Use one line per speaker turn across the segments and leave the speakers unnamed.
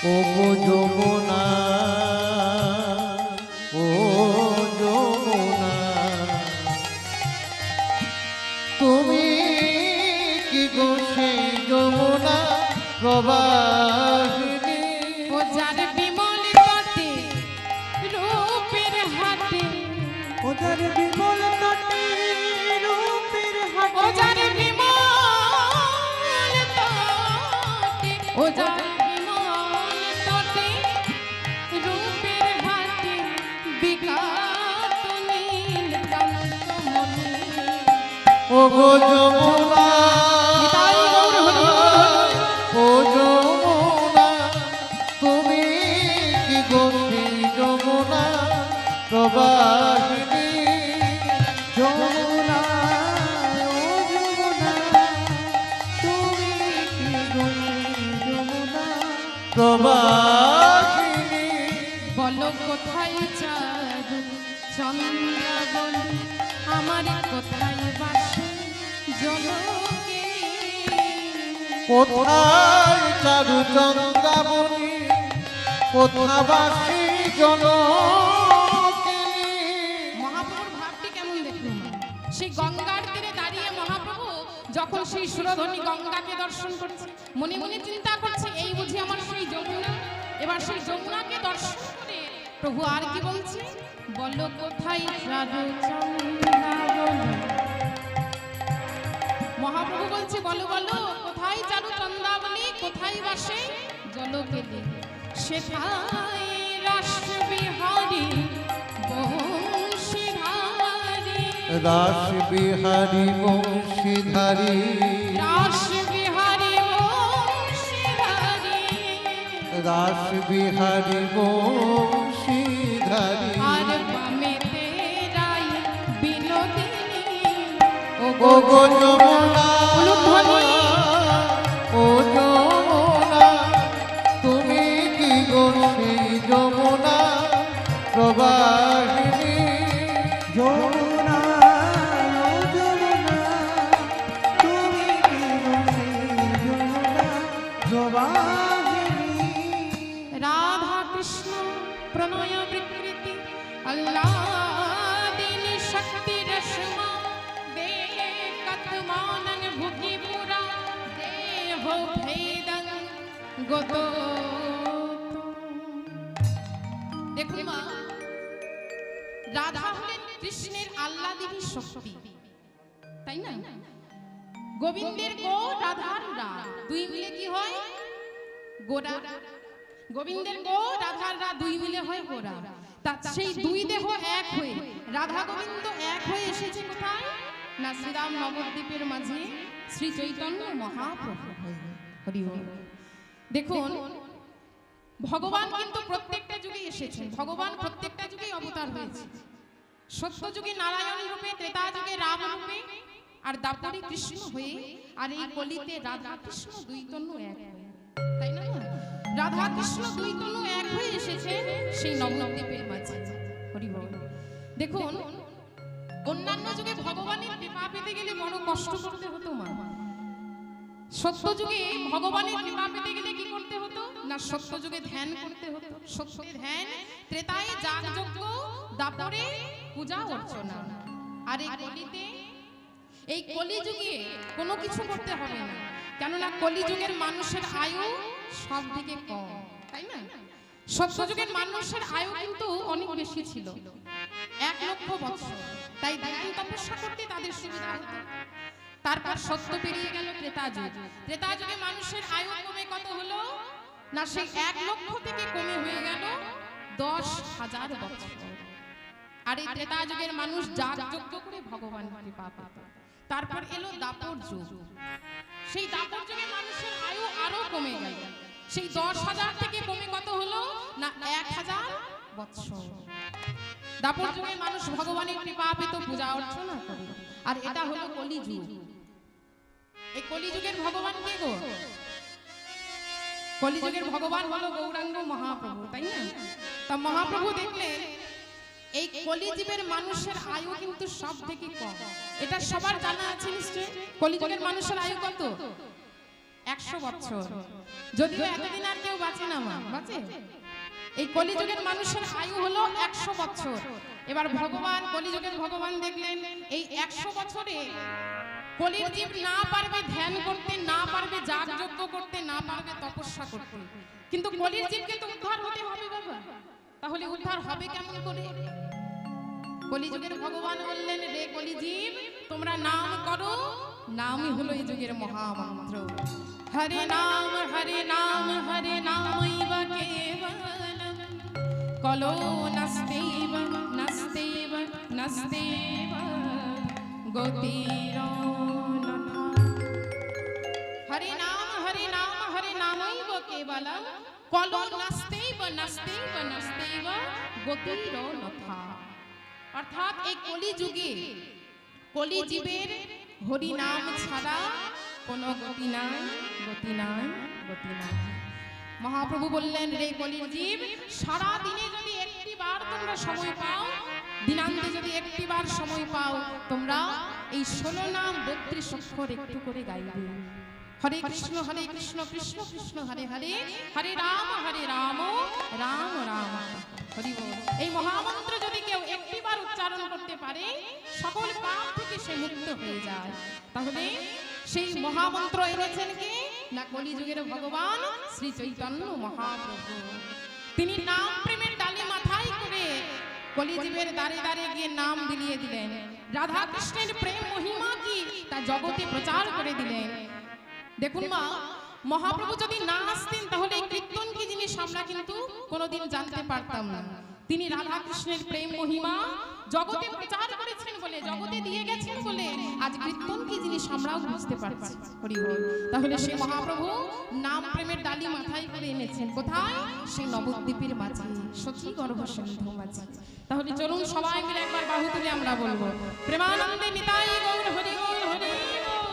ও গো যমুনা, ও যমুনা, তুমি কি গো সেই যমুনা প্রবাহিনী?
ও যার বিমল তটে রূপের হাটে,
ও যার বিমল তটে রূপের হাটে,
ও যার বিমল তটে, ও যার বিমল তটে রূপের হাটে বিকাত নীল কান্তমণি।
ও গো যমুনা,
নিতাই গৌর হরি
ও যমুনা, তুমি কি গো সেই যমুনা প্রবাহিনী?
যমুনা, ও যমুনা, তুমি কি গো যমুনা
প্রবাহিনী।
বলো কোথায় চাঁদ চন্দ্রাবলী, আমার কোথায় বাসে জলকে।
কোথায় চারু চন্দ্রাবলী, কোথা বাসি জনকিনী?
মহাপ্রভুর ভাবটি কেমন দেখুন, সেই গঙ্গার তীরে দাঁড়িয়ে মহাপ্রভু যখন সেই সুরধনী গঙ্গাকে দর্শন করছে, মনে মনে চিন্তা করছে এই বুঝি আমার সেই যমুনা। এবার সেই যমুনাকে দর্শন করে প্রভু আর কি বলছে, বলো কোথায় চারু চন্দ্রাবলী। মহাপ্রভু বলছে বলো বলো কোথায় চারু চন্দ্রাবলী, কোথায় বাসে জলকেলি। সেথায় রাসবিহারী বংশীধারী,
রাসবিহারী বংশীধারী,
রাসবিহারী বংশীধারী,
রাসবিহারী বংশীধারী।
আর বামেতে রাই বিনোদিনী। ও
ও গো যমুনা,
উলুধ্বনি।
ও যমুনা, তুমি কি গো সেই যমুনা প্রবাহিনী?
যমুনা, ও যমুনা, তুমি কি গো সেই যমুনা প্রবাহিনী?
রাধা কৃষ্ণ প্রণয় বিকৃতি আল্লাদিনী শক্তি রসমা, দে কতমানন ভুগি পুরা দেহ ভেদন গত। দেখুন মা, রাধা হলেন কৃষ্ণের আল্লাদিনী শক্তি, তাই না? গোবিন্দের গো, রাধার রা, দুই মিলে কি হয়? গোরা। গোবিন্দের গো, রাধার রা, দুই মিলে হয় গোরা। তা সেই দুই দেহ এক হয়ে রাধা গোবিন্দ এক হয়ে এসেছে কোথায় না? শ্রীরাম নবদ্বীপের মাঝে শ্রী চৈতন্য মহাপ্রভু হয়ে। হরি বল। দেখুন ভগবান কিন্তু প্রত্যেকটা যুগে এসেছেন, ভগবান প্রত্যেকটা যুগেই অবতার হয়েছে। সত্য যুগে নারায়ণ রূপে, ত্রেতা যুগে রাম রূপে, আর দাপরে কৃষ্ণ হয়ে, আর এই কলিতে রাধা কৃষ্ণ দুই তনু এক হয়ে, তাই না? রাধা কৃষ্ণ দুই তনু এক হয়ে এসেছে সেই নবদ্বীপের মাঝে। হরি বল। দেখুন অন্যান্য যুগে ভগবানের কৃপা পেতে গেলে বড় কষ্ট করতে হতো মা। সত্য যুগে ভগবানের কৃপা পেতে গেলে কি করতে হতো না? সত্য যুগে ধ্যান করতে হতো। সত্যে ধ্যান, ত্রেতায় যাগযজ্ঞ, দাপরে পূজা অর্চনা। আর এই কলিতে, এই কলিযুগে কোনো কিছু করতে হবে না, কেননা কলিযুগের মানুষের আয়ু সব থেকে কম, তাই না? সত্য যুগের মানুষের আয়ু কিন্তু অনেক বেশি ছিল, 1 লক্ষ বছর। তাই ধ্যান তপস্যা করতে তাদের সুবিধা হতো। তারপর সত্য পেরিয়ে গেল ত্রেতা যুগ। ত্রেতা যুগে মানুষের আয়ু কমে কত হলো না? সেই 1 লক্ষ থেকে কমে হয়ে গেল 10,000 বছর। আর এই ত্রেতা যুগের মানুষ যাগযজ্ঞ করে ভগবানের কৃপা পেত। তারপর এলো দাপর যুগ। সেই দাপর যুগে মানুষের আয়ু আরো কমে গেল। সেই 10,000 থেকে কমে কত হলো না? 1,000 বছর। দাপর যুগে মানুষ ভগবানের কৃপা পেত, পূজা অর্চনা করে। আর এটা হলো কলিযুগ। এই কলিযুগের ভগবান কে গো? কলিযুগের ভগবান হলো গৌরাঙ্গ মহাপ্রভু, তাই না? তা মহাপ্রভু দেখলেন এই কলিযুগের মানুষের আয়ু কিন্তু সব থেকে কম। এটা সবার জানা আছে নিশ্চয়। কলিযুগের মানুষের আয়ু কত? 100 বছর। যদিও এতদিন আর কেউ বাঁচে না মা, বাঁচে? এই কলিযুগের মানুষের আয়ু হলো 100 বছর। এবার ভগবান, কলিযুগের ভগবান দেখলেন এই 100 বছরে কলির জীব না পারবে ধ্যান করতে, না পারবে যাগযজ্ঞ করতে, না পারবে তপস্যা করতে। কিন্তু কলির জীবকে তো উদ্ধার হতে হবে বাবা। তাহলে উদ্ধার হবে কেমন করে? কলিযুগের ভগবান বললেন, রে কলিজীব, তোমরা নাম করো। নামই হলো এই যুগের মহামন্ত্র। হরে নাম হরে নাম হরে নামৈব কেবলম কলো নাস্তেব নাস্তেব নাস্তেব গতিরনথা। হরে নাম হরে নামৈব কেবলম কলো নাস্তেব নাস্তেব নাস্তেব গতিরনথা। অর্থাৎ এই কলিযুগে কলিজীবের হরি নাম ছাড়া কোনো গতি নাই, গতি নাই, গতি নাই। মহাপ্রভু বললেন, রে কলির জীব, সারা দিনে যদি একটি বার তোমরা সময় পাও, দিনান্তে যদি একটি বার সময় পাও, তোমরা এই 16 নাম 32 অক্ষর একটু করে গাইবে। হরে কৃষ্ণ কৃষ্ণ কৃষ্ণ হরে হরে, হরে রাম রাম রাম হরি বল। এই মহামন্ত্র যদি কেউ একটি বার উচ্চারণ করতে পারে, সকল পাপ থেকে সে মুক্ত হয়ে যায়। তাহলে সেই মহামন্ত্র এনেছেন কে? না কলিযুগের ভগবান শ্রী চৈতন্য মহাপ্রভু। তিনি নাম প্রেমের ডালি মাথায় করে কলিযুগের দ্বারে দ্বারে গিয়ে নাম বিলিয়ে দিলেন। রাধা কৃষ্ণের প্রেম মহিমা কি তা জগতে প্রচার করে দিলেন। দেখুন মা, মহাপ্রভু যদি না আসতেন তাহলে এই কীর্তন কি জিনিস আমরা কিন্তু কোনোদিন জানতে পারতাম না। তিনি রাধা কৃষ্ণের প্রেম মহিমা জগতে প্রচার করেছেন বলে, জগতে দিয়ে গেছেন বলে আজ কীর্তন কি জিনিস আমরাও বুঝতে পারছি। হরি বল। তাহলে সেই মহাপ্রভু নাম প্রেমের ডালি মাথায় করে এনেছেন কোথায়? সেই নবদ্বীপের মাঝে, সখী গর্ভ সিন্ধু মাঝে। তাহলে চলুন সবাই মিলে একবার বাহু তুলে আমরা বলবো, প্রেমানন্দে নিতাই গৌর হরি বল হরি বল।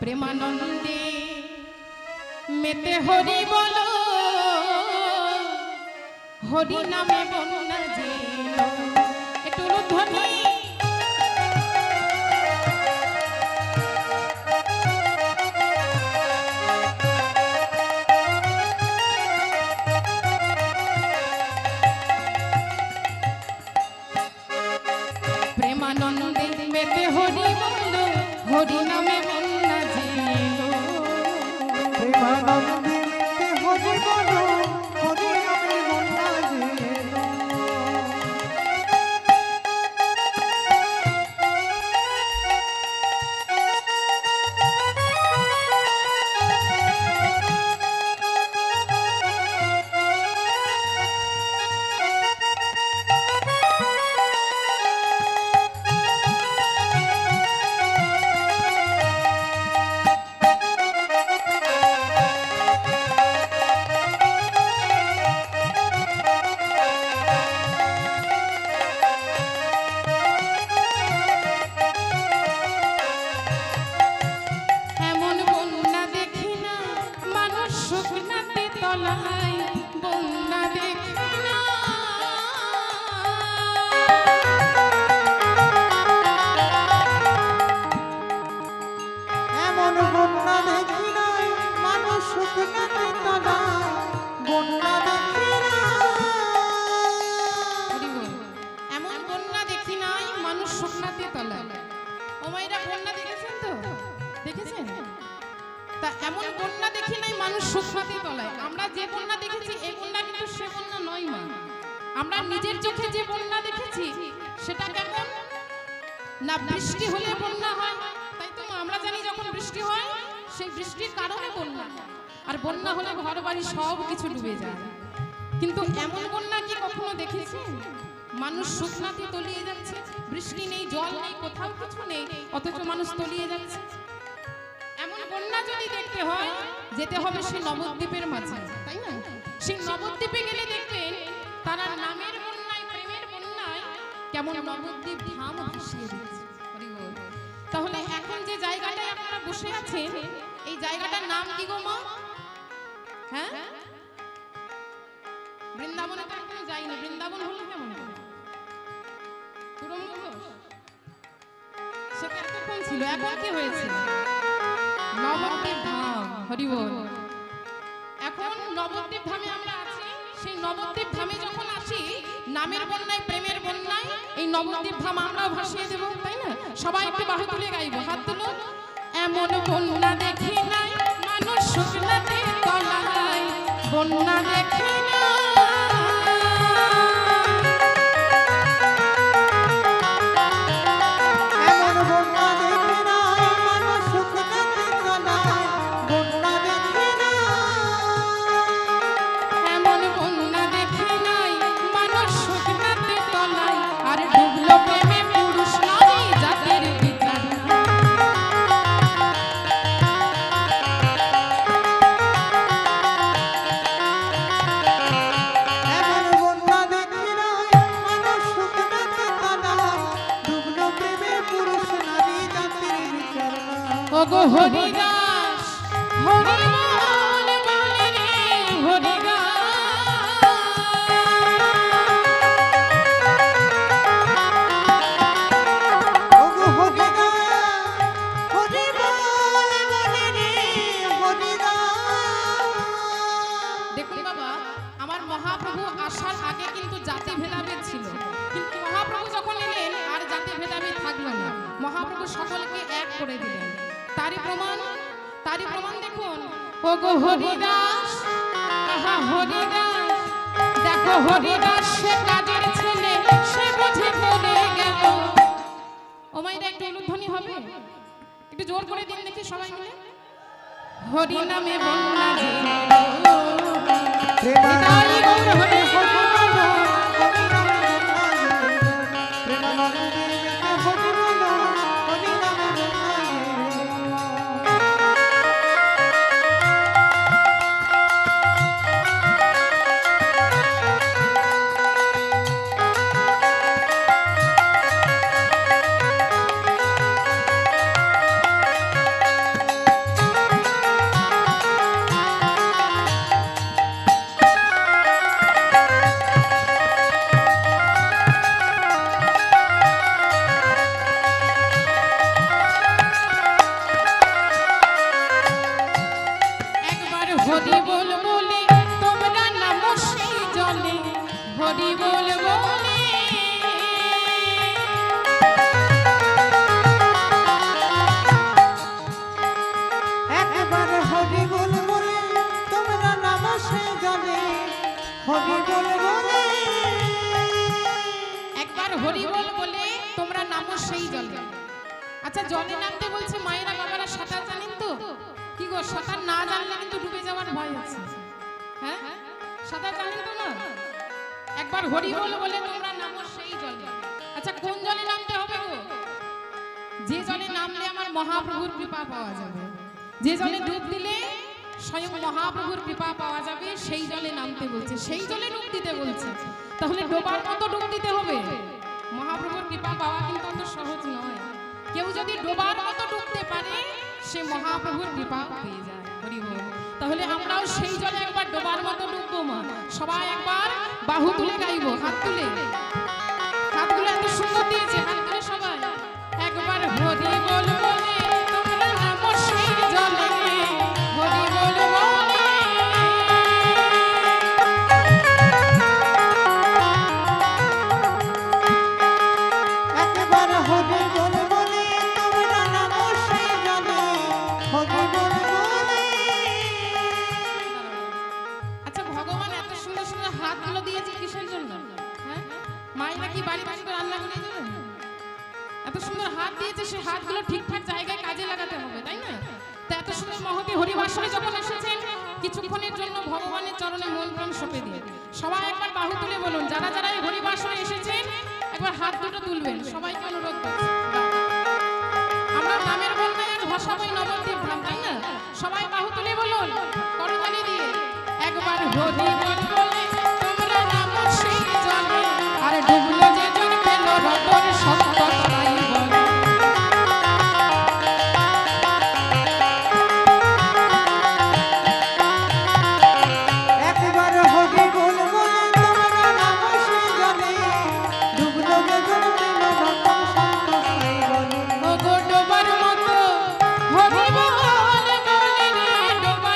প্রেমানন্দে মেতে হরি বলো, হরি নামে বন্যা যেন। একটু ধ্বনি। প্রেমানন্দে মেতে হরি বলো, হরি নামে বন্যা যেন।
প্রেমানন্দে হরি বলো, হরি নামে বন্যা যেন।
এমন বন্যা দেখি না মানুষ শুকনাতে তলায়, বন্যা দেখি না।
এমন বন্যা দেখি নাই মানুষ শুকনাতে তলায়, বন্যা দেখি
হরি বল। এমন বন্যা দেখি নাই মানুষ শুকনাতে তলায়। ও মায়েরা, বন্যা দেখেছেন তো? দেখেছেন? তা এমন বন্যা দেখি নাই মানুষ শুকনাতে তলায়। আমরা যে বন্যা দেখেছি এই বন্যা কিন্তু সে বন্যা নয় মা। আমরা নিজের চোখে যে বন্যা দেখেছি সেটা কেমন না, বৃষ্টি হলে বন্যা হয়, তাই তো মা? আমরা জানি যখন বৃষ্টি হয় সেই বৃষ্টির কারণে বন্যা, আর বন্যা হলে ঘর বাড়ি সব কিছু ডুবে যায়। কিন্তু এমন বন্যা কি কখনো দেখেছেন? মানুষ শুকনাতে তলিয়ে যাচ্ছে, বৃষ্টি নেই, জল নেই, কোথাও কিছু নেই, অথচ মানুষ তলিয়ে যাচ্ছে। এমন বন্যা যদি দেখতে হয়, যেতে হবে সেই নবদ্বীপের মাঝে, তাই না? সেই নবদ্বীপে গেলে দেখবেন তারা নামের বন্যায়, প্রেমের বন্যায় কেমন নবদ্বীপ ধাম ভাসিয়ে দিচ্ছে। হরি বল। তাহলে এখন যে জায়গাটায় আপনারা বসে আছেন, এই জায়গাটার নাম কি গো মা? হ্যাঁ, বৃন্দাবনে তো এখনো যাইনি। বৃন্দাবন হলো কেমন? তুরঙ্গ ঘোষ সেটা এতক্ষণ ছিল, এখন কি হয়েছে? নবদ্বীপ ধাম। হরি বল। এখন নবদ্বীপ ধামে আমরা আছি, সেই নবদ্বীপ ধামে যখন আসি নামের বন্যায় প্রেমের বন্যায় এই নবদ্বীপ ধাম আমরাও ভাসিয়ে দেব, তাই না? সবাই একটু বাহু তুলে গাইবো, হাত তুলো। এমন বন্যা দেখি নাই মানুষ শুকনাতে তলায়, বন্যা দেখি না
এমন বন্যা দেখি নাই মানুষ শুকনাতে তলায়, বন্যা দেখি না
এমন বন্যা দেখি নাই মানুষ শুকনাতে তলায়, আর ডুবলো প্রেমে পুরুষ নারী জাতির বিচার নাই।
এমন বন্যা দেখি নাই মানুষ শুকনাতে তলায়, ডুবলো প্রেমে পুরুষ নারী জাতির বিচার নাই।
ওগো হরিদাস হরি বল বলে রে হরিদাস,
ওগো হরিদাস, হরি বল বলে রে হরিদাস।
দেখুন বাবা, আমার মহাপ্রভু আসার আগে কিন্তু জাতি ভেদাভেদ ছিল, কিন্তু মহাপ্রভু যখন এলেন আর জাতি ভেদাভেদ থাকলো না, মহাপ্রভু সকলকে এক করে দিলেন। তারই প্রমাণ দেখুন। ওগো হরিদাস, আহা হরিদাস, দেখো হরিদাস সে কাজের ছেলে, সে বুঝে পড়ে গেল। ও মাইরা একটু উলুধ্বনি হবে, একটু জোর করে দিন দেখি সবাই মিলে। হরি নামে বন্যা যে হৃদয় গৌর হরি একবার হরি বল বলে তোমরা নামো সেই জলে, হরি বল বলে
একবার হরি বল বলে তোমরা নামো সেই জলে, হরি বল বলে
একবার হরি বল বলে তোমরা নামো সেই জলে। আচ্ছা, জলে নামতে বলছে মায়েরা বাবারা, সাঁতার জানেন তো? কি গো, সাঁতার না জানলে কিন্তু ডুবে যাওয়ার ভয় আছে। হ্যাঁ, সাঁতার জানেন তো না? একবার হরি বল বলে তোমরা নামো সেই জলে। আচ্ছা, কোন জলে নামতে হবে গো? যে জলে নামলে আমার মহাপ্রভুর কৃপা পাওয়া যাবে, যে জলে ডুব দিলে স্বয়ং মহাপ্রভুর কৃপা পাওয়া যাবে, সেই জলে নামতে বলছে, সেই জলে ডুব দিতে বলছে। তাহলে ডোবার মতো ডুব দিতে হবে। মহাপ্রভুর কৃপা পাওয়া কিন্তু অত সহজ নয়। কেউ যদি ডোবার মতো ডুবতে পারে সে মহাপ্রভুর কৃপা পেয়ে যায়। হরি বল। তাহলে আমরাও সেই জলে একবার ডোবার মতো ডুববো মা। সবাই একবার বাহু তুলে গাইবো, হাত তুলে, হাতগুলো এত সুন্দর দিয়েছে, হাত তুলে সবাই একবার হরি বল বলে তোমরা নামো সেই জলে, হরি বল বলে
একবার হরি বল বলে তোমরা নামো সেই জলে, হরি বল বলে।
আচ্ছা, ভগবান এত সুন্দর সুন্দর হাতগুলো দিয়েছে কিসের জন্য? হ্যাঁ, মায়েরা কি বাড়ি বাড়ি রান্না করে দেবে? এত সুন্দর হাত দিয়েছে, সে হাতগুলো ঠিকঠাক জায়গায় কাজে লাগাতে হবে, তাই না? তা এত সুন্দর মহতি হরিবাসরে যখন এসেছেন, কিছুক্ষণের জন্য ভগবানের চরণে মন প্রাণ সঁপে দিয়ে সবাই একবার বাহু তুলে বলুন, যারা যারা এই হরিবাসরে এসেছেন একবার হাত দুটো তুলবেন, সবাইকে অনুরোধ করছি। আমরা নামের বন্যায় আর ভাসাবই নবদ্বীপ ধাম, তাই না? সবাই বাহু তুলে বলুন করতালি দিয়ে একবার হরি বল বলে তোমরা নামো সেই জলে, আর ডুবলো যে জন পেল রতন সত্য তাই বলে।
একবার হরি বল বলে তোমরা নামো সেই জলে, ডুবলো গগন পেল রতন সন্তোষাই বলে।
ওগো ডোবার মতো হরি বল বলে রে, ডোবার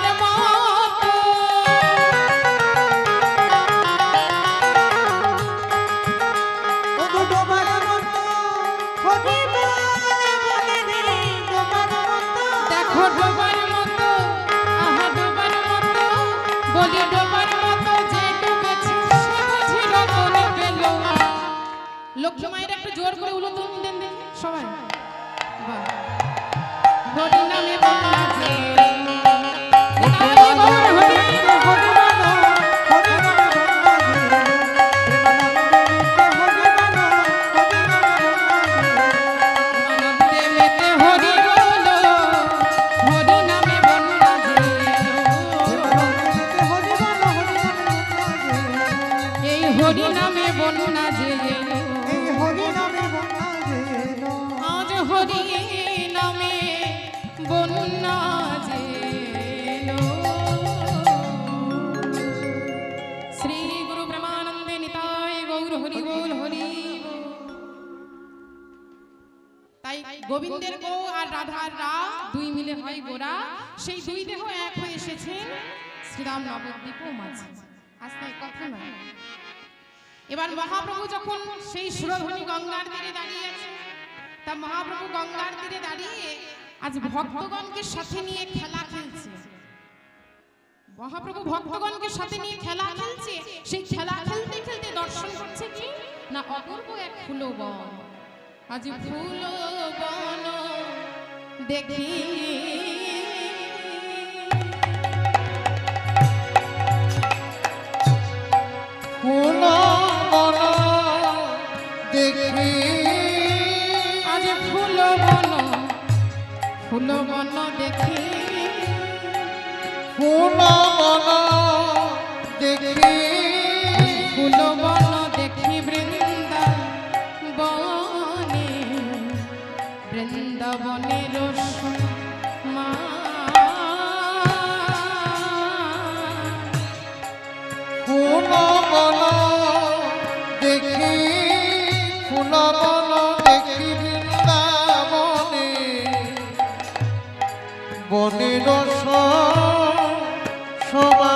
লক্ষ্মী মায়ের একটু জোর করে উলুতুন দেন দেখি সবাই। বাহ। হরি নামে বাজে নিতাই গৌর হরি। আনন্দে মেতে হরি বলো, হরি নামে বন্যা জেলো। এই হরি নামে বন্যা জেলো। আজ হরি নামে বন্যা জেলো। শ্রী গুরু ব্রহ্মানন্দে নিতাই গৌর হরি বল হরি বল। তাই গোবিন্দের গো আর রাধার রা দুই মিলে হয় গোরা, সেই দুই দেহ এক হয়ে এসেছেন শ্রীরাম নবদ্বীপ মাঝে। আজ তাই কথা নয়। এবার মহাপ্রভু যখন সেই সুরধনী গঙ্গার তীরে দাঁড়িয়ে আছে, তা মহাপ্রভু গঙ্গার তীরে দাঁড়িয়ে আজ ভক্তগণকে সাথে নিয়ে খেলা খেলছে। মহাপ্রভু ভক্তগণকে সাথে নিয়ে খেলা খেলছে। সেই খেলা খেলতে খেলতে দর্শন করছে কি না অপূর্ব এক ফুলবন। আজ ফুলবন দেখি
ফুলবন দেখি,
আজ ফুলবন ফুলবন দেখি।
ফুলবন দেখি,
ফুলবন দেখি বৃন্দাবনে, বৃন্দাবনের মা।
ফুলবন দেখি, ফুলবন দেখি বৃন্দাবনে, বনের সভা।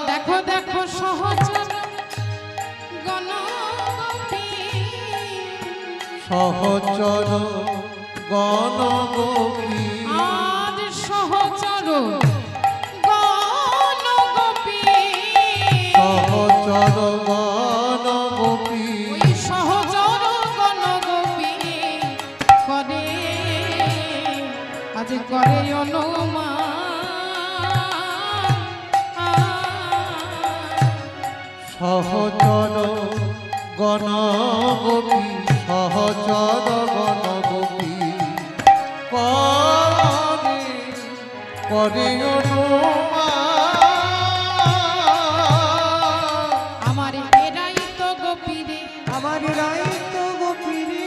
দেখো দেখো সহচর গণগোপী,
সহচর গণগোপী,
আজ সহচর গণগোপী,
সহচর গণগোপী,
ওই সহচর গণগোপী করে আজ করে অনুমান।
সহচর গণগোপী, সহচর গণগোপী করে করে অনুমান।
আমার এরাই তো গোপী রে।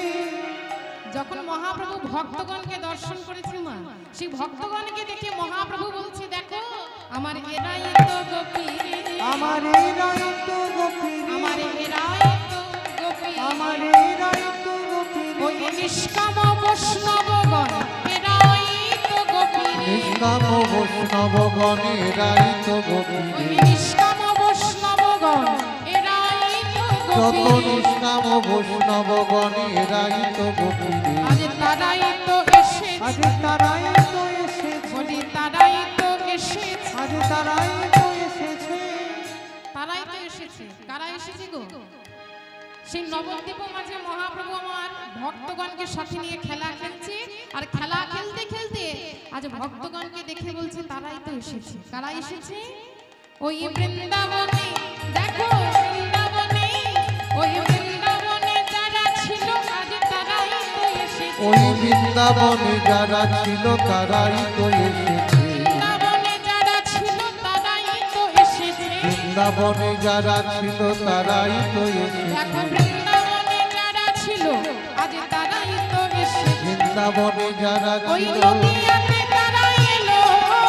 যখন মহাপ্রভু ভক্তগণকে দর্শন করেছে মা, সেই ভক্তগণকে দেখে মহাপ্রভু বলছে দেখো আমার এরাই তো গোপী রে।
আমার
আমার এরাই তো গোপী। ওই নিষ্কাম বৈষ্ণবগণ এরাই তো গোপী রে।
নিষ্কাম বৈষ্ণবগণেরাই তো গোপী
ওই
রে।
নিষ্কাম বৈষ্ণবগণ এরাই তো
যত
গোপী রে।
নিষ্কাম বৈষ্ণবগণেরাই তো গোপী রে।
আজ তারাই তো এসেছে, বলি তারাই তো এসেছে। তারাই তো এসেছে। কারা এসেছে গো? সেই নবদ্বীপ মাঝে মহাপ্রভু আমার ভক্তগণকে সাথে নিয়ে খেলা খেলছে। আর খেলা খেলতে খেলতে আজ ভক্তগণকে দেখে বলছে তারাই তো এসেছে। কারা এসেছে? ওই বৃন্দাবনে দেখো, বৃন্দাবনে ওই বৃন্দাবনে যারা ছিল আজ তারাই তো এসেছে।
ওই বৃন্দাবনে যারা ছিল তারাই তো এসেছে।
বৃন্দাবনে যারা ছিল তারাই তো এসেছে।
বৃন্দাবনে যারা ছিল তারাই তো এসেছে।
দেখো বৃন্দাবনে যারা ছিল আজ তারাই তো এসেছে।
বৃন্দাবনে যারা
ওই
ছিল,
নদিয়াতে তারা এলো।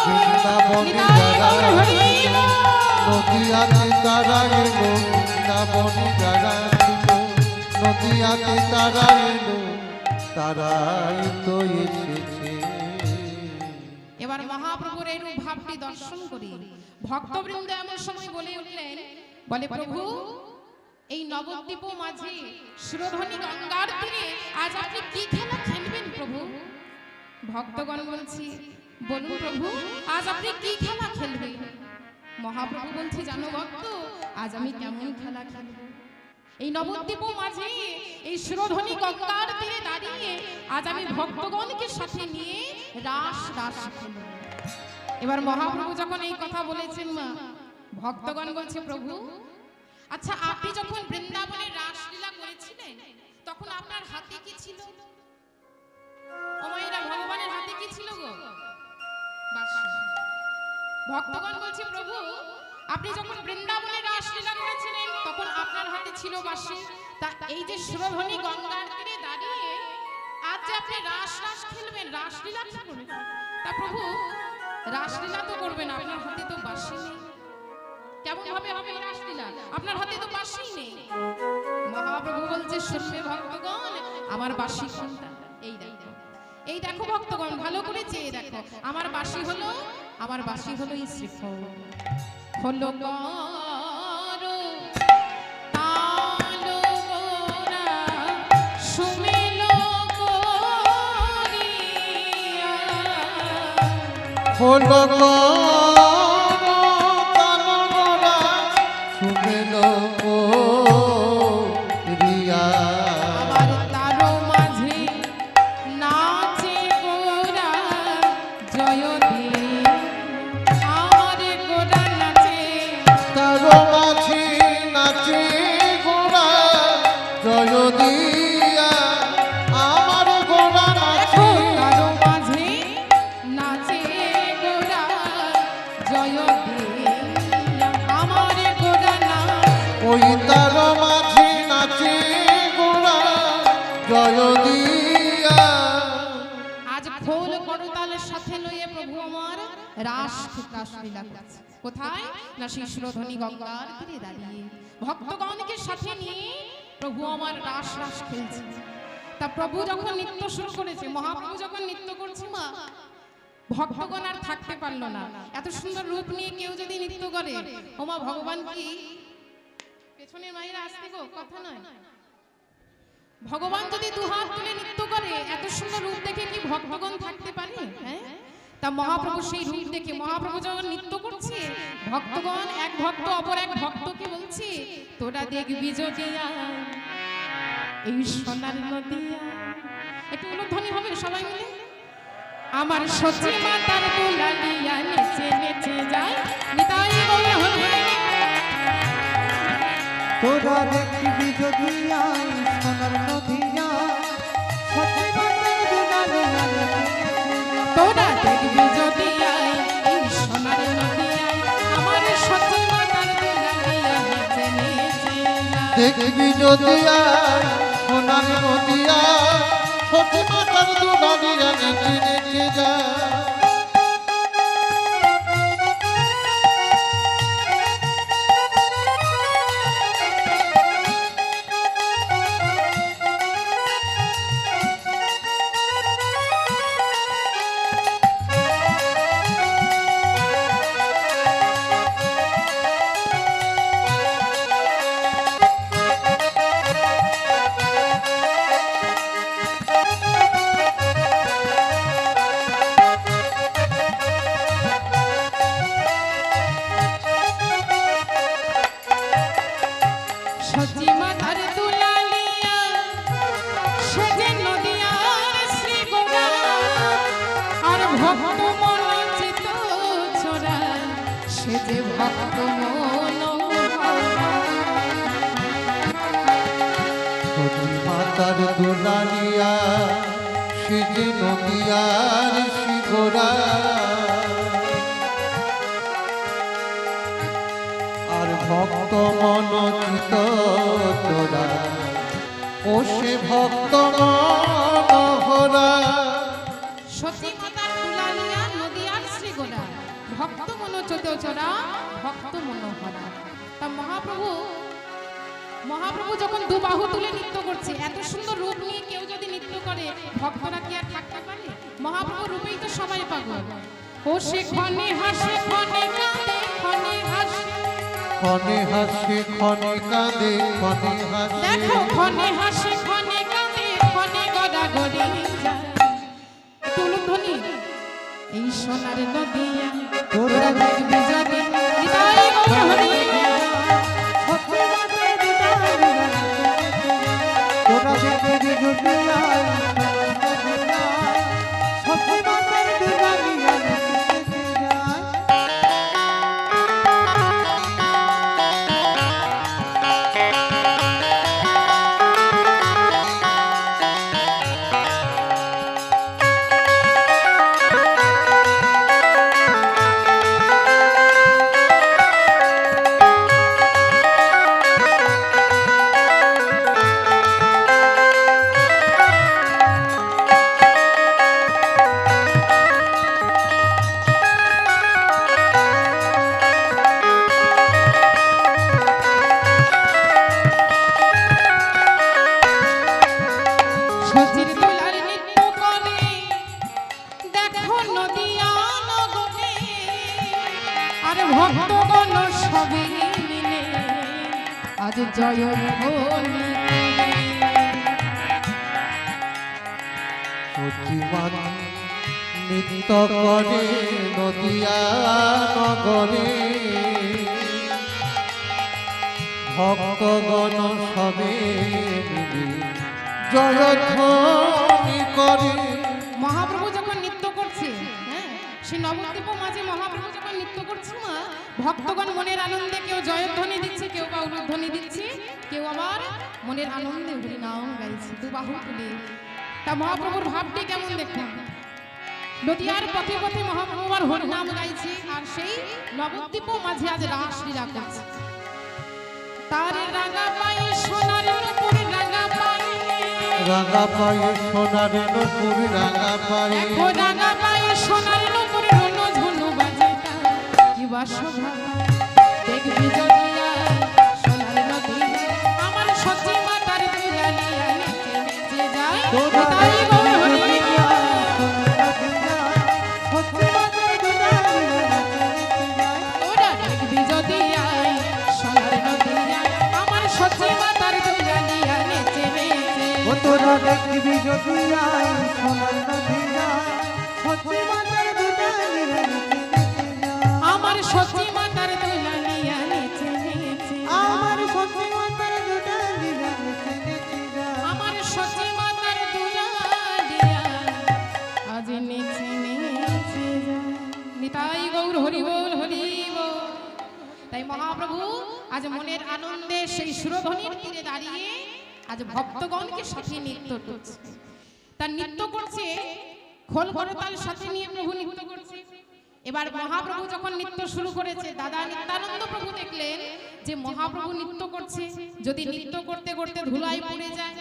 বৃন্দাবনে
নিতাই
যারা
গৌর হরি
ছিল,
বল।
নদিয়াতে তারা এলো। বৃন্দাবনে যারা ছিল, নদিয়াতে তারা এলো, তারাই তো এসেছে।
এবার মহাপ্রভুর এই রূপ ভাবটি দর্শন করি ভক্তবৃন্দ এমন সময় বলে উঠলেন, বলে প্রভু এই নবদ্বীপ মাঝে সুরধনী গঙ্গার তীরে আজ আপনি কি খেলা খেলবেন প্রভু? ভক্তগণ বলছি বলুন প্রভু আজ আপনি কি খেলা খেলবেন? মহাপ্রভু বলছে জানো ভক্ত, আজ আমি কেমন খেলা খেলব। এই নবদ্বীপ মাঝে এই সুরধ্বনি গঙ্গার তীরে দাঁড়িয়ে আজ আমি ভক্তগণকে সাথে নিয়ে রাস রাস খেলব। এবার মহাপ্রভু যখন এই কথা বলেছেন, মা ভক্তগণ বলছে প্রভু, আচ্ছা আপনি যখন বৃন্দাবনে রাসলীলা করেছিলেন তখন আপনার হাতে কি ছিল? ও মায়েরা, ভগবানের হাতে কি ছিল গো? বাঁশি। ভক্তগণ বলছে প্রভু, আপনি যখন বৃন্দাবনে রাসলীলা করেছিলেন তখন আপনার হাতে ছিল বাঁশি, তা এই যে সুরধ্বনি গঙ্গার তীরে দাঁড়িয়ে আজ যে আপনি রাস রাস খেলবেন, রাসলীলা কি করবেন? তা প্রভু রাসলীলা তো করবেন, আপনার হাতে তো বাঁশি নেই। কেমন ভাবে হবে রাসলীলা? আপনার হাতে তো বাঁশি নেই। মহাপ্রভু বলছে শুনবে ভক্তগণ, আমার বাঁশি কোনটা? এই দেখো, এই দেখো ভক্তগণ, ভালো করে চেয়ে দেখো, আমার বাঁশি হলো এই শ্রীফল। হলো করো তালো গোরা সুমেলো করিয়া,
হলো তালগোরা সুমেলো করিয়া,
আমার তারো মাঝে নাচে গোরা জয় দে, আমার গোরা নাচে,
তার মাঝে নাচে গোরা জয় দিয়া, আমার গোরা নাচে।
তারো মাঝে নাচে গোরা জয় দে, আমার গোরা নাচ।
ওই তার মাঝে নাচে গোরা জয় দিয়া।
আজ খোল করতালের সাথে লইয়ে প্রভু আমার রাসলীলা করছে। কোথায়? না সেই সুরধ্বনি গঙ্গার তীরে দাঁড়িয়ে ভক্তগণকে সাথে নিয়ে প্রভু আমার রাস রাস খেলছে। তা প্রভু যখন নৃত্য শুরু করেছে, মহাপ্রভু যখন নৃত্য করছে, মা ভক্তগণ আর থাকতে পারলো না। এত সুন্দর রূপ নিয়ে কেউ যদি নৃত্য করে, ওমা ভগবান কি পেছনের মায়েরা আসতে গো, কথা নয়, ভগবান যদি দুহাত তুলে নৃত্য করে, এত সুন্দর রূপ দেখে কি ভক্তগণ থাকতে পারে? হ্যাঁ, তা মহাপ্রভু সেই রূপ দেখে, মহাপ্রভু যখন নৃত্য করছে, ভক্তগণ এক ভক্ত অপর এক ভক্তকে বলছে, তোরা দেখবি জটিয়া এই সোনার নদিয়া। একটু উলুধ্বনি হবে সবাই মিলে, আমার সচি মাতার দুলালিয়া নেচে নেচে যায় নিতাই গৌর হরে।
তোরা দেখবি যদি আই সোনার নদিয়া, সত্যি বাতের দুলালিয়া
তোরা দেখবি যদি আয় এই সোনার নদিয়ায়, আমার সচি মাতার দুলালিয়া নেচে নেচে যায়।
দেখবি যদি আর সোনার নদিয়া, সতী মাতার দুলালিয়া নেচে নেচে যায়।
সচি মাতার দুলালিয়া সেজে নদিয়ার শ্রী গোরা, আর ভক্ত মন চিত ছোড়া সেজে ভক্ত মনোহরা।
সতী মাতার দুলালিয়া সেজে নদিয়ার শিগোরা, আর ভক্ত মনোচিত তোরা ও সে ভক্ত মনোহরা।
সচি মাতার দুলালিয়া নদিয়ার শ্রী গোরা, ভক্ত মনোচিত ছোড়া ভক্ত মনোহরা। তা মহাপ্রভু যখন দুবাহু তুলে নৃত্য করছে, এত সুন্দর রূপ নিয়ে কেউ যদি নৃত্য করে, ভক্তরা কি আর থাকতে পারে? মহাপ্রভু রূপেই তো সবাই পাগল। ও সে ক্ষণে হাসে ক্ষণে কাঁদে ক্ষণে হাসে,
ক্ষণে হাসে ক্ষণে কাঁদে ক্ষণে হাসে।
দেখো ক্ষণে হাসে ক্ষণে কাঁদে ক্ষণে গড়াগড়ি যায়। তুলুধ্বনি এই সোনার নদিয়া, তোরা দেখবি যদি
তোরা দেখবি যদি আয় সত্যি মাতার দুলালিয়া নেচে যায়।
সচির দোলার নৃত্য করে দেখো নদিয়া নগরে আর ভক্তগণ সবে মিলে আজ জয় ধ্বনি
সচিবান নৃত্য করে নদিয়া নগরে ভক্তগণ সবে মিলে জয়ধ্বনি করে।
মহাপ্রভু যখন নৃত্য করছে, হ্যাঁ, সেই নবদ্বীপ মাঝে মহাপ্রভু যখন নৃত্য করছে মা, ভক্তগণ মনের আনন্দে কেউ জয়ধ্বনি দিচ্ছে, কেউ বা উলুধ্বনি দিচ্ছে, কেউ আবার মনের আনন্দে হরিনাম গাইছে দুবাহু তুলে। তা মহাপ্রভুর ভাবটি কেমন দেখুন, নদিয়ার পথে পথে মহাপ্রভু আর হরিনাম গাইছে, আর সেই নবদ্বীপ মাঝে আজ রাস লীলা করছে। তার রাঙা পায়ে সোনার নূপুর রাঙা পায়ে,
রাঙা পায়ে সোনার নূপুর রাঙা পায়ে,
দেখো রাঙা পায়ে সোনার নূপুর রনো ঝুনু বাজে তার, কি বা শোভা দেখবি যদি আয় সোনার নদী আমার সতী মাতার দুলালিয়া নেচে নেচে যায়।
তোরা
তাই গো
দেখবি
হরি
যদি আয় সত্যি মাতার দুলালিয়া নেচে যায়।
তোরা দেখবি যদি আয় সোনার নদী আমার সতী মাতার দুলালিয়া নেচে নেচে।
ও তোরা দেখবি যদি আয় সোনার নদী যায় সত্যি মাতার দুলালিয়া নেচে যায়।
আমার সতী মাতার দুলালিয়া নেচে নেচে,
আমার সত্যি মাতার দুলালিয়া নেচে যায়।
আমার সতী মাতার দুলালিয়া আজ নেচে নেচে যায়। নিতাই গৌর হরি বল হরি বল। তাই মহাপ্রভু আজ মনের আনন্দে সেই সুরধ্বনির তীরে দাঁড়িয়ে আজ ভক্তগণকে সাথে নৃত্য করছে। তার নৃত্য করছে খোল করতাল সাথে নিয়ে প্রভু নৃত্য করছে। এবার মহাপ্রভু যখন নৃত্য শুরু করেছে, দাদা নিত্যানন্দ প্রভু দেখলেন যে মহাপ্রভু নৃত্য করছে, যদি নৃত্য করতে করতে ধুলায় পড়ে যায়,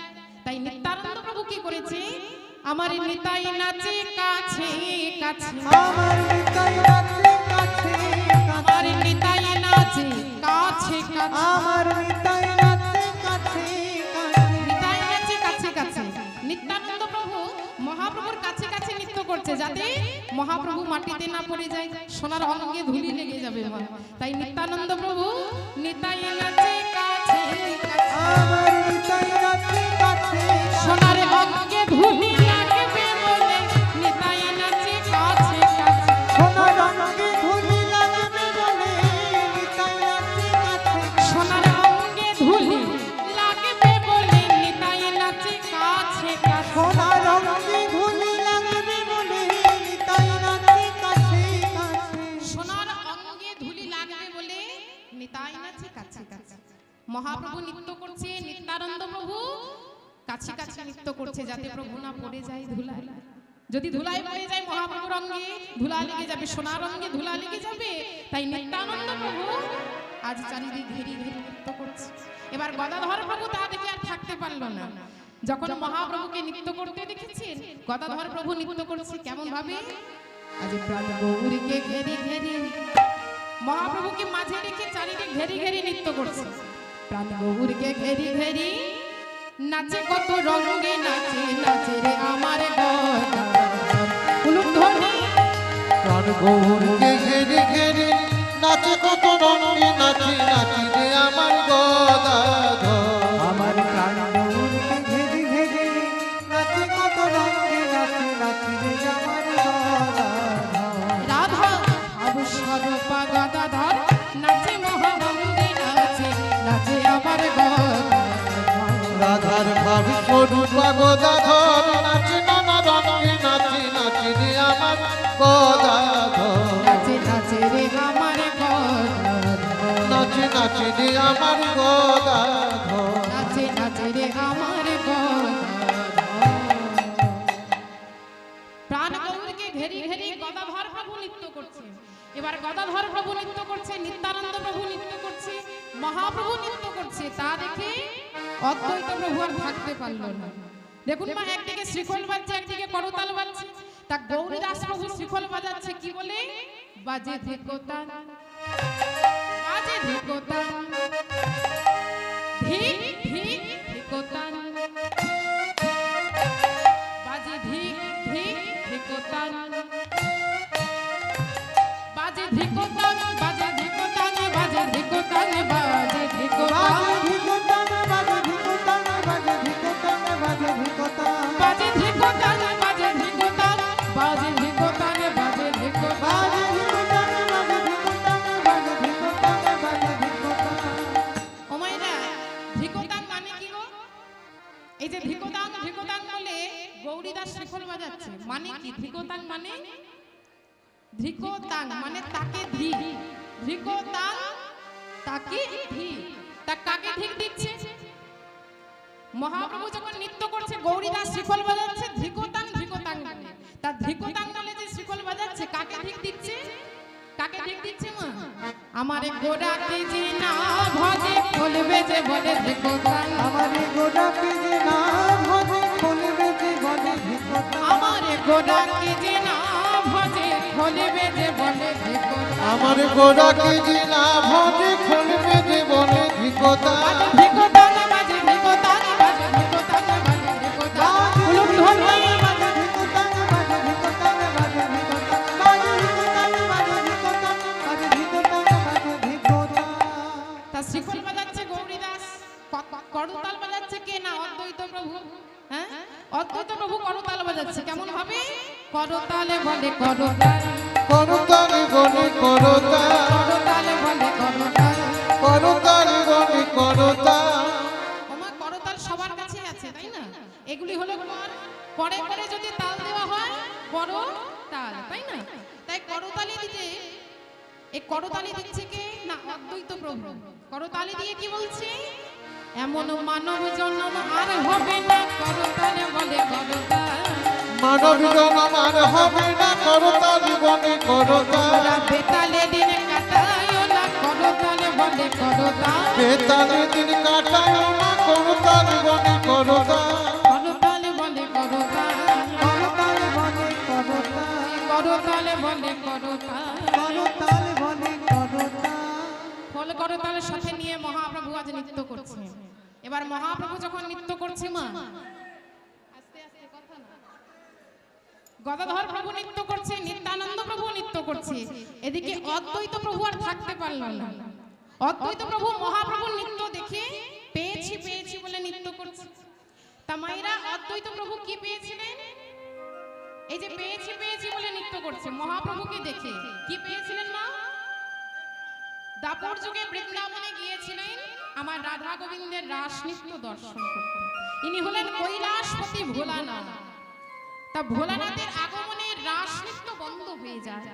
তাই নিত্যানন্দ প্রভু কি করেছে, আমার নিতাই নাচে কাছে কাছে,
আমার নিতাই নাচে কাছে
আমার নিতাই নাচে কাছে কাছে,
আমার নিতাই নাচে কাছে কাছে।
নিতাই নাচে কাছে কাছে। নিত্যানন্দ প্রভু মহাপ্রভুর কাছে কাছে নৃত্য করছে, যাতে মহাপ্রভু মাটিতে না পড়ে যায়, সোনার অঙ্গে ধুলি লেগে যাবে মা। তাই নিত্যানন্দ প্রভু নিতাই নাচে কাছে কাছে,
আমার নিতাই নাচে কাছে
সোনার অঙ্গে ধুলি লাগবে বলে নিতাই নাচে কাছে কাছে,
সোনার রঙে ধুলি লাগবে বলে নিতাই নাচে কাছে।
সোনার অঙ্গে ধুলি লাগবে বলে নিতাই নাচে কাছে কাছে,
সোনার রঙে ধুলি লাগবে বলে নিতাই নাচে কাছে কাছে।
সোনার অঙ্গে ধুলি লাগবে বলে নিতাই নাচে কাছে কাছে। মহাপ্রভু নৃত্য করছে, নিত্যানন্দ প্রভু কাছে কাছে নৃত্য করছে, যাতে প্রভু না পড়ে যায় ধুলায়। যদি ধুলায় পড়ে যায় মহাপ্রভুর অঙ্গে ধুলা লেগে যাবে, সোনার অঙ্গে ধুলা লেগে যাবে। তাই নিত্যানন্দ প্রভু আজ চারিদিক ঘেরি ঘেরি নৃত্য করছে। এবার গদাধর প্রভু তা দেখে আর থাকতে পারলো না। যখন মহাপ্রভুকে নৃত্য করতে দেখেছেন, গদাধর প্রভু নৃত্য করছে কেমন ভাবে, আজ প্রাণ গৌরীকে ঘেরি ঘেরি, মহাপ্রভুকে মাঝে রেখে চারিদিক ঘেরি ঘেরি নৃত্য করছে। প্রাণ গৌরীকে ঘেরি ঘেরি নাচে কত রঙে নাচে নাচে রে আমার গদাধর।
প্রাণ গৌরকে ঘেরে ঘেরে নাচে কত রঙে নাচি নাচি রে আমার গদাধর।
আমার প্রাণ গৌরকে ঘেরি ঘেরি নাচে কত রঙে নাচে নাচি রে আমার গদাধর।
রাধা অবসর পা গদাধর নাচে মহা
গদাধর নাচি নানা রঙে নাচি নাচি রে আমার গদাধর
নাচে নাচে রে আমার গদাধর
নাচি নাচি রে আমার গদাধর
নাচে নাচে রে আমার গদাধর প্রাণ গৌরকে ঘেরি ঘেরি গদাধর প্রভু নৃত্য করছে। এবার গদাধর প্রভু নৃত্য করছে, নিত্যানন্দ প্রভু নৃত্য করছে, মহাপ্রভু নৃত্য করছে। তা দেখে অদ্বৈত প্রভু আর থাকতে পারল না। দেখুন মা, একদিকে শ্রীখোল বাজছে, একদিকে করতাল বাজছে। তা গৌরীদাস প্রভু শ্রীখোল বাজাচ্ছে কি বলে? বাজে ধিকোতান, বাজে ধিকোতান, ধিক ধিক ধিকোতান, বাজে ধিক ধিক ধিকোতান, বাজে ধিকোতান, বাজে ধিকোতান, বাজে ধিকোতান, বাজে ধিকোতান, বাজে ধিকোতান, বাজে ধিকোতান, বাজে ধিকোতান, বাজে ধিকোতান। ও মাইরা, ধিকোতান মানে কি গো? এই যে ধিকোতান ধিকোতান বলে গৌরীদাস শ্রীখোল বাজাচ্ছে, মানে কি? ধিকোতান মানে ধিকোতান মানে তাকে ধি, ধিকোতান তাকে ধি। তা কাকে ঠিক দিচ্ছে? মহাপ্রভু যখন নৃত্য করছে গৌরীদাস শ্রীখোল বাজাচ্ছে ধিকোতান ধিকোতান বলে। তা ধিকোতান বলে যে শ্রীখোল বাজাচ্ছে কাকে ঠিক দিচ্ছে? কাকে ঠিক দিচ্ছে মা? আমার গোড়াকে যে না ভজে বলবে যে বলে ধিকোতান,
আমার গোড়াকে যে না ভজে বলবে যে বলে ধিকোতান,
আমার গোড়াকে যে না ভজে বলবে যে বলে ধিকোতান,
আমার গোড়াকে যে না ভজে খুলবে যে বলে ধিকোতান
ধিকোতান, বাজে ধিকোতান, বাজে ধিকোতান, বাজে ধিকোতান। উলুম ধ্বনি। তা শ্রীখোল বাজাচ্ছে গৌরীদাস, করতাল বাজাচ্ছে কে? না অদ্বৈত প্রভু। হ্যাঁ, অদ্বৈত প্রভু করতাল বাজাচ্ছে। কেমন ভাবে? করতালে বলে করতাল,
করতালি বলে করতাল
করতালে বলে করতাল।
করতালি বলে করতাল
ওমা, করতাল সবার কাছে আছে, তাই না? এগুলি হলো পরে পরে যদি তাল দেওয়া হয় করতাল, তাই না? তাই করতালি দিতে, এই করতালি দিচ্ছে কে? না অদ্বৈত প্রভু। করতালি দিয়ে কি বলছে? এমন মানব জন্ম আর হবে না, করতালে বলে করতাল।
মানব জনম আর হবে না, করতালি বলে করতাল
ওরা বেতালে দিন কাটায় না, করতালে বলে করতাল।
বেতালে দিন কাটায় না, করতালি বলে করতাল
করতালে বলে করতাল, করতালে বলে করতাল। ফল করতালের সাথে নিয়ে মহাপ্রভু আজ নৃত্য করছে। এবার মহাপ্রভু যখন নৃত্য করছে মা, আস্তে আস্তে কথা না, গদাধর প্রভু নৃত্য করছে, নিত্যানন্দ প্রভু নৃত্য করছে, এদিকে অদ্বৈত প্রভু আর থাকতে পারল না। অদ্বৈত প্রভু মহাপ্রভুর নৃত্য দেখে পেয়েছি পেয়েছি বলে নৃত্য করছে। তা মায়েরা, অদ্বৈত প্রভু কি পেয়েছিলেন? এই যে পেয়েছি পেয়েছি বলে নৃত্য করছে, মহাপ্রভুকে দেখে কি পেয়েছিলেন মা? দাপর যুগে বৃন্দাবনে গিয়েছিলেন আমার রাধা গোবিন্দের রাস নৃত্য দর্শন করতে। ইনি হলেন কৈলাসপতি ভোলানাথ। তা ভোলানাথের আগমনে রাস নৃত্য বন্ধ হয়ে যায়।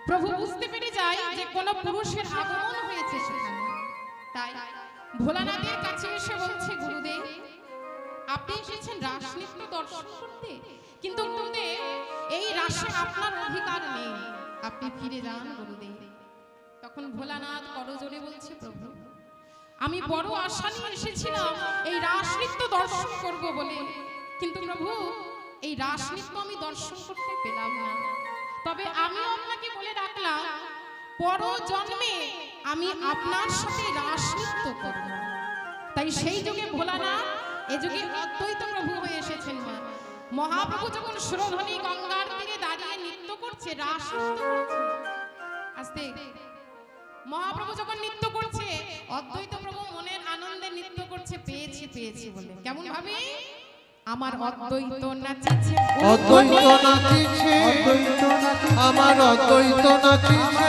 প্রভু বুঝতে পেরে যায় যে কোন পুরুষের আগমন হয়েছে সেখানে। তাই ভোলানাথের কাছে এসে বলছে, গুরুদেব আপনি এসেছেন রাস নৃত্য দর্শন করতে, কিন্তু গুরুদেব এই রাসে আপনার অধিকার নেই, আপনি ফিরে যান গুরুদেব। তখন ভোলানাথ করজোড়ে বলছে, প্রভু আমি বড় আশা নিয়ে এসেছিলাম এই রাস নৃত্য দর্শন করব বলে, কিন্তু প্রভু এই রাস নৃত্য আমি দর্শন করতে পেলাম না। তবে আমি আপনাকে বলে রাখলাম, পর জন্মে আমি আপনার সাথে রাস নৃত্য করব। তাই সেই যুগে ভোলানাথ, এ যুগে অদ্বৈত প্রভু হয়ে এসেছেন। মহাপ্রভু যখন সুরধ্বনি গঙ্গার তীরে দাঁড়িয়ে নৃত্য করছে, রাস নৃত্য করছে, আস্তে মহাপ্রভু যখন নৃত্য করছে, অদ্বৈত প্রভু মনের আনন্দে নৃত্য করছে পেয়েছি পেয়েছি বলে। কেমন ভাবে? আমার অদ্বৈত নাচিছে,
অদ্বৈত নাচিছে, আমার অদ্বৈত নাচিছে,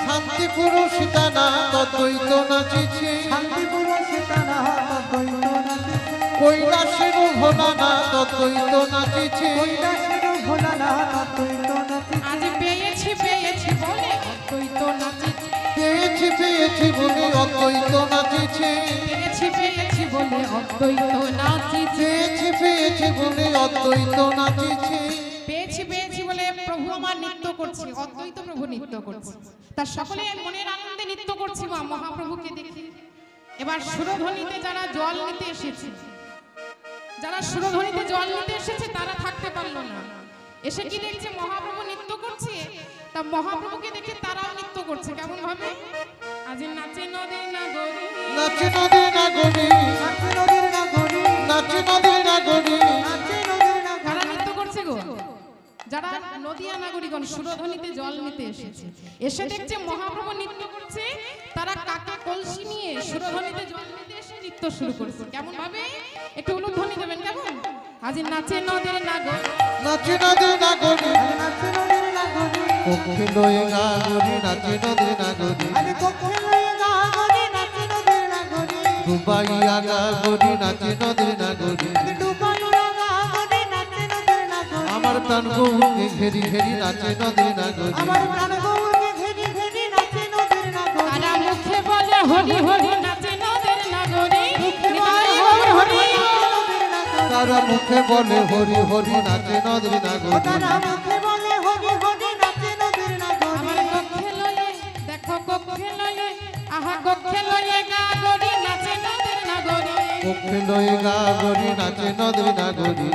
শান্তি পুরুষ সীতানাথ অদ্বৈত নাচিছে, কৈলাসের ভোলানা ততই তো নাচিছে
কৈলাসের ভোলানা ততই তো নাচিছে
আজ পেয়েছি পেয়েছি বলে অদ্বৈত নাচিছে
পেয়েছি পেয়েছি বলে অদ্বৈত নাচিছে
পেয়েছি পেয়েছি বলে অদ্বৈত নাচিছে
পেয়েছি পেয়েছি বলে অদ্বৈত নাচিছে
পেয়েছি পেয়েছি বলে প্রভু আমার নৃত্য করছে অদ্বৈত প্রভু নৃত্য করছে তার সকলে মনের আনন্দে নৃত্য করছি মা মহাপ্রভুকে দেখি এবার সুরধ্বনিতে যারা জল নিতে এসেছে যারা সুরধ্বনিতে জল নিতে এসেছে তারা থাকতে পারলো না এসে কি দেখছে মহাপ্রভু নৃত্য করছে তা মহাপ্রভুকে দেখে তারাও নৃত্য করছে কেমন ভাবে আজ নাচে নদীর নাগরী
নাচে নদীর নাগরী
নাচে নদীর নাগরী
নাচে নদীর নাগরী
নাচে নদীর নাগরী
কারা নৃত্য করছে গো যারা নদিয়া নাগরিকগণ সুরধ্বনিতে জল নিতে এসেছে এসে দেখছে মহাপ্রভু নৃত্য করছে তারা কাকে কলসি নিয়ে সুরধ্বনিতে জল নিতে এসে নৃত্য শুরু করেছে কেমন ভাবে একটু উলুধ্বনি দেবেন কেমন আজ নাচে নদীর নাগর
নাচে নদীর নাগরী
নাচে নদীর নাগরী
পক্ষে লয়ে গাগরী নাচে নদীর নাগরী
আরে কক্ষে লয়ে গাগরী নাচে নদীর নাগরী
ডুবাইয়া গাগরী নাচে নদীর নাগরী
আরে ডুবাইয়া গাগরী নাচে নদীর নাগরী
আমার প্রাণ গৌরকে ঘেরি ঘেরি নাচে নদীর নাগরী
আমার প্রাণ গৌরকে ঘেরি ঘেরি নাচে নদীর নাগরী
তারা মুখে বলে হরি হরি নাচে নদীর নাগরী নিতাই গৌর হরি
নদীর নাগরী
তারা মুখে বলে হরি হরি নাচে নদীর নাগরী
তারা মুখে বলে হরি হরি নাচে নদীর নাগরী
আমার কক্ষে লয়ে দেখো কক্ষে লয়ে আহা কক্ষে লয়ে গাগরি নাচে নদীর নাগরী
পক্ষে লয়ে গাগরী নাচে নদীর নাগরী